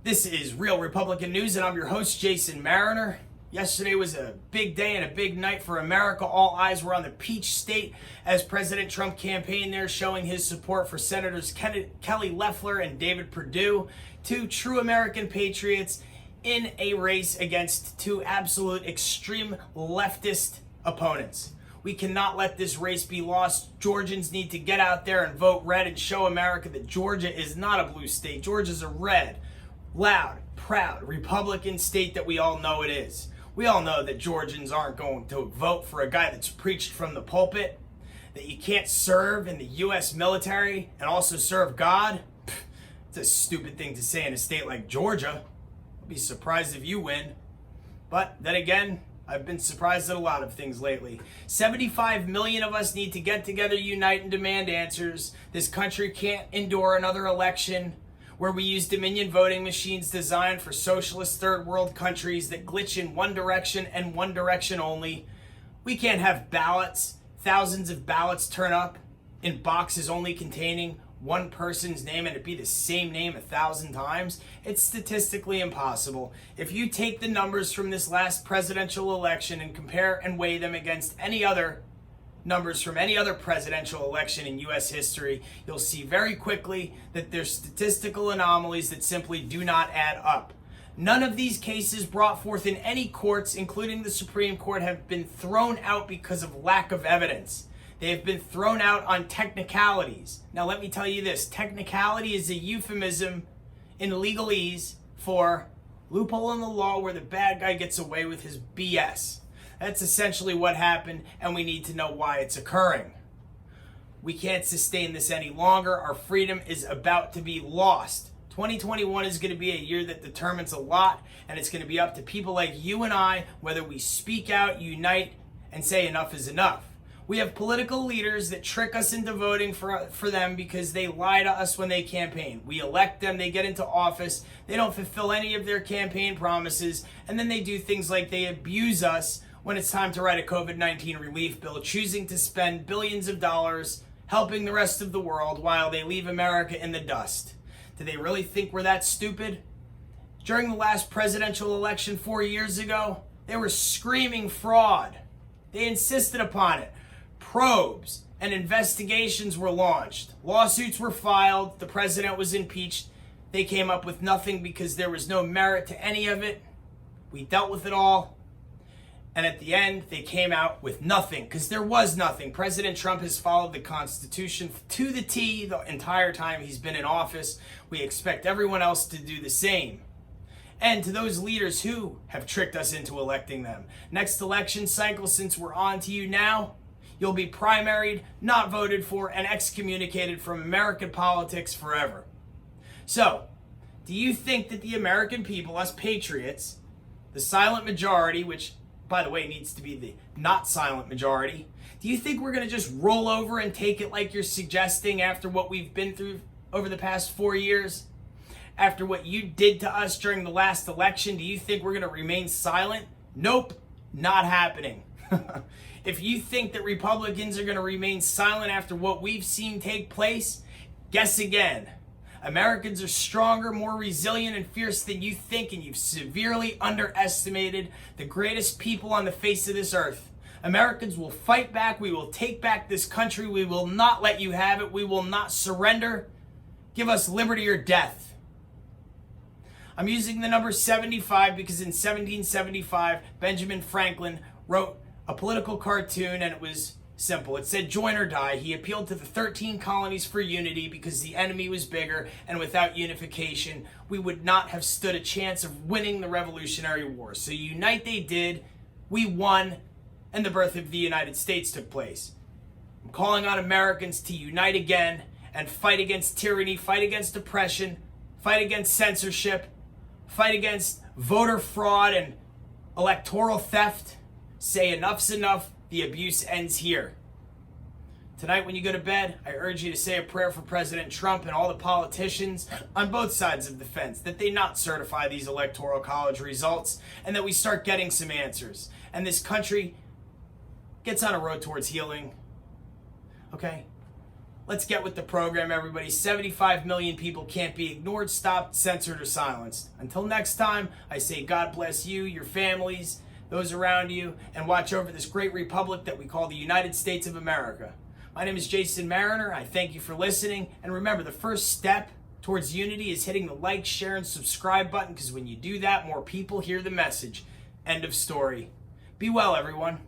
This is Real Republican News, and I'm your host, Jason Mariner. Yesterday was a big day and a big night for America. All eyes were on the Peach State as President Trump campaigned there, showing his support for Senators Kelly Loeffler and David Perdue, two true American patriots in a race against two absolute extreme leftist opponents. We cannot let this race be lost. Georgians need to get out there and vote red and show America that Georgia is not a blue state. Georgia's a red, loud, proud Republican state that we all know it is. We all know that Georgians aren't going to vote for a guy that's preached from the pulpit, that you can't serve in the U.S. military and also serve God. It's a stupid thing to say in a state like Georgia. I'll be surprised if you win. But then again, I've been surprised at a lot of things lately. 75 million of us need to get together, unite, and demand answers. This country can't endure another election where we use Dominion voting machines designed for socialist third world countries that glitch in one direction and one direction only. We can't have ballots, thousands of ballots turn up in boxes only containing one person's name and it be the same name 1,000 times. It's statistically impossible. If you take the numbers from this last presidential election and compare and weigh them against any other numbers from any other presidential election in U.S. history, you'll see very quickly that there's statistical anomalies that simply do not add up. None of these cases brought forth in any courts, including the Supreme Court, have been thrown out because of lack of evidence. They have been thrown out on technicalities. Now let me tell you this, technicality is a euphemism in legalese for loophole in the law where the bad guy gets away with his BS. That's essentially what happened, and we need to know why it's occurring. We can't sustain this any longer. Our freedom is about to be lost. 2021 is going to be a year that determines a lot, and it's going to be up to people like you and I whether we speak out, unite, and say enough is enough. We have political leaders that trick us into voting for them because they lie to us when they campaign. We elect them, they get into office, they don't fulfill any of their campaign promises, and then they do things like they abuse us when it's time to write a COVID-19 relief bill, choosing to spend billions of dollars helping the rest of the world while they leave America in the dust. Do they really think we're that stupid? During the last presidential election 4 years ago, they were screaming fraud. They insisted upon it. Probes and investigations were launched. Lawsuits were filed. The president was impeached. They came up with nothing because there was no merit to any of it. We dealt with it all. And at the end, they came out with nothing because there was nothing. President Trump has followed the Constitution to the T the entire time he's been in office. We expect everyone else to do the same. And to those leaders who have tricked us into electing them, next election cycle, since we're on to you now, you'll be primaried, not voted for, and excommunicated from American politics forever. So, do you think that the American people, us patriots, the silent majority, which by the way, needs to be the not silent majority. Do you think we're going to just roll over and take it like you're suggesting after what we've been through over the past 4 years? After what you did to us during the last election, do you think we're going to remain silent? Nope, not happening. If you think that Republicans are going to remain silent after what we've seen take place, guess again. Americans are stronger, more resilient, and fierce than you think, and you've severely underestimated the greatest people on the face of this earth. Americans will fight back. We will take back this country. We will not let you have it. We will not surrender. Give us liberty or death. I'm using the number 75 because in 1775, Benjamin Franklin wrote a political cartoon, and it was simple. It said, join or die. He appealed to the 13 colonies for unity because the enemy was bigger, and without unification, we would not have stood a chance of winning the Revolutionary War. So unite they did, we won, and the birth of the United States took place. I'm calling on Americans to unite again and fight against tyranny, fight against oppression, fight against censorship, fight against voter fraud and electoral theft. Say enough's enough. The abuse ends here. Tonight when you go to bed, I urge you to say a prayer for President Trump and all the politicians on both sides of the fence, that they not certify these electoral college results and that we start getting some answers. And this country gets on a road towards healing. Okay? Let's get with the program, everybody. 75 million people can't be ignored, stopped, censored, or silenced. Until next time, I say God bless you, your families, those around you, and watch over this great republic that we call the United States of America. My name is Jason Mariner. I thank you for listening. And remember, the first step towards unity is hitting the like, share, and subscribe button, because when you do that, more people hear the message. End of story. Be well, everyone.